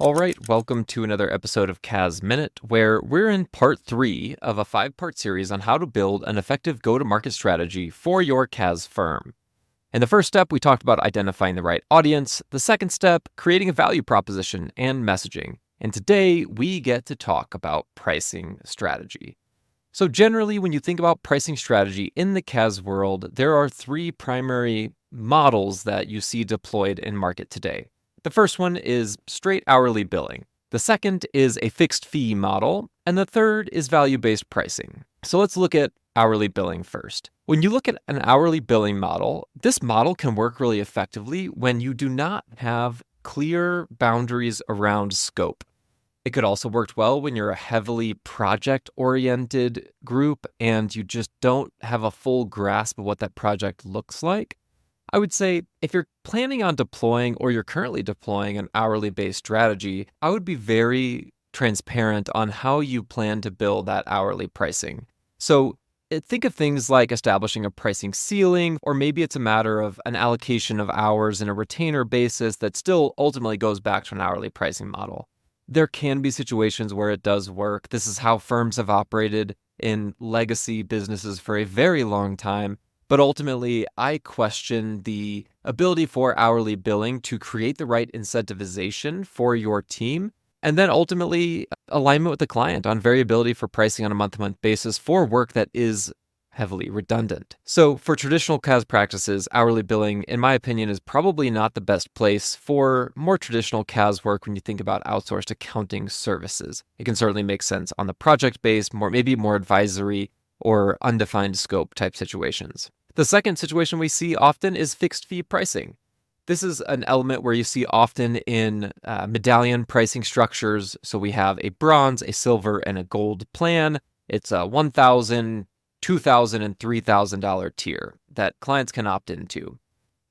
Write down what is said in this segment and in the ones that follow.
All right, welcome to another episode of CAS Minute, where we're in part 3 of a 5-part series on how to build an effective go-to-market strategy for your CAS firm. In the first step, we talked about identifying the right audience. The second step, creating a value proposition and messaging. And today, we get to talk about pricing strategy. So generally, when you think about pricing strategy in the CAS world, there are 3 primary models that you see deployed in market today. The first one is straight hourly billing. The second is a fixed fee model. And the third is value-based pricing. So let's look at hourly billing first. When you look at an hourly billing model, this model can work really effectively when you do not have clear boundaries around scope. It could also work well when you're a heavily project-oriented group and you just don't have a full grasp of what that project looks like. I would say if you're planning on deploying or you're currently deploying an hourly-based strategy, I would be very transparent on how you plan to build that hourly pricing. So think of things like establishing a pricing ceiling, or maybe it's a matter of an allocation of hours in a retainer basis that still ultimately goes back to an hourly pricing model. There can be situations where it does work. This is how firms have operated in legacy businesses for a very long time. But ultimately, I question the ability for hourly billing to create the right incentivization for your team, and then ultimately alignment with the client on variability for pricing on a month-to-month basis for work that is heavily redundant. So for traditional CAS practices, hourly billing, in my opinion, is probably not the best place for more traditional CAS work when you think about outsourced accounting services. It can certainly make sense on the project-based, maybe more advisory or undefined scope type situations. The second situation we see often is fixed fee pricing. This is an element where you see often in medallion pricing structures. So we have a bronze, a silver, and a gold plan. It's a $1,000, $2,000, and $3,000 tier that clients can opt into.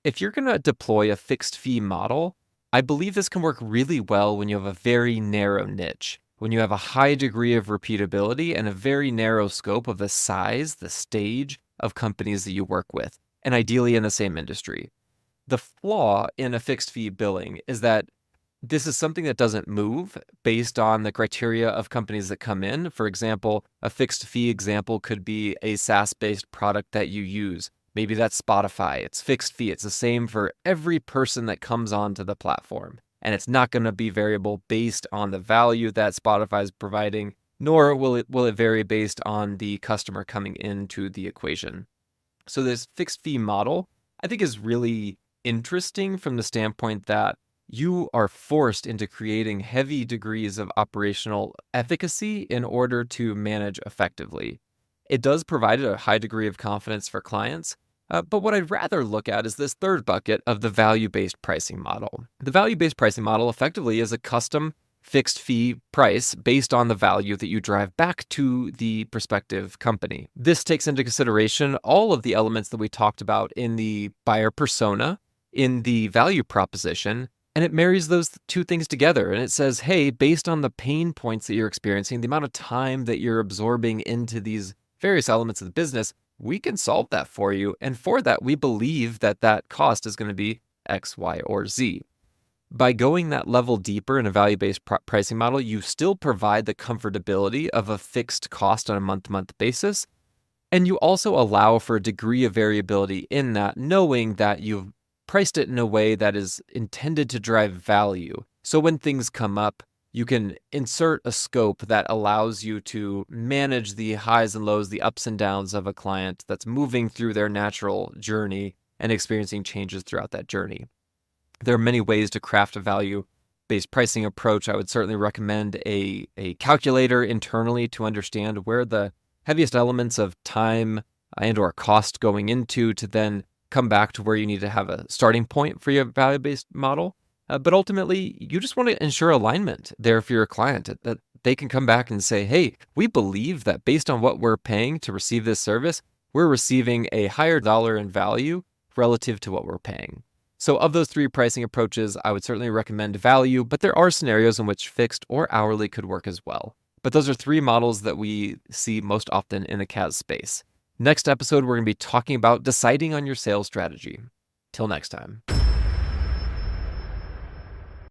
If you're going to deploy a fixed fee model, I believe this can work really well when you have a very narrow niche, when you have a high degree of repeatability and a very narrow scope of the size, the stage of companies that you work with, and ideally in the same industry. The flaw in a fixed fee billing is that this is something that doesn't move based on the criteria of companies that come in. For example, a fixed fee example could be a SaaS-based product that you use. Maybe that's Spotify. It's fixed fee. It's the same for every person that comes onto the platform. And it's not going to be variable based on the value that Spotify is providing, nor will it vary based on the customer coming into the equation. So this fixed fee model, I think, is really interesting from the standpoint that you are forced into creating heavy degrees of operational efficacy in order to manage effectively. It does provide a high degree of confidence for clients, but what I'd rather look at is this third bucket of the value-based pricing model. The value-based pricing model effectively is a custom fixed fee price based on the value that you drive back to the prospective company. This takes into consideration all of the elements that we talked about in the buyer persona, in the value proposition, and it marries those two things together. And it says, hey, based on the pain points that you're experiencing, the amount of time that you're absorbing into these various elements of the business, we can solve that for you. And for that, we believe that that cost is going to be X, Y, or Z. By going that level deeper in a value-based pricing model, you still provide the comfortability of a fixed cost on a month-to-month basis. And you also allow for a degree of variability in that, knowing that you've priced it in a way that is intended to drive value. So when things come up, you can insert a scope that allows you to manage the highs and lows, the ups and downs of a client that's moving through their natural journey and experiencing changes throughout that journey. There are many ways to craft a value-based pricing approach. I would certainly recommend a calculator internally to understand where the heaviest elements of time and or cost going into to then come back to where you need to have a starting point for your value-based model. But ultimately, you just want to ensure alignment there for your client, that they can come back and say, hey, we believe that based on what we're paying to receive this service, we're receiving a higher dollar in value relative to what we're paying. So of those 3 pricing approaches, I would certainly recommend value, but there are scenarios in which fixed or hourly could work as well. But those are 3 models that we see most often in the CAS space. Next episode, we're going to be talking about deciding on your sales strategy. Till next time.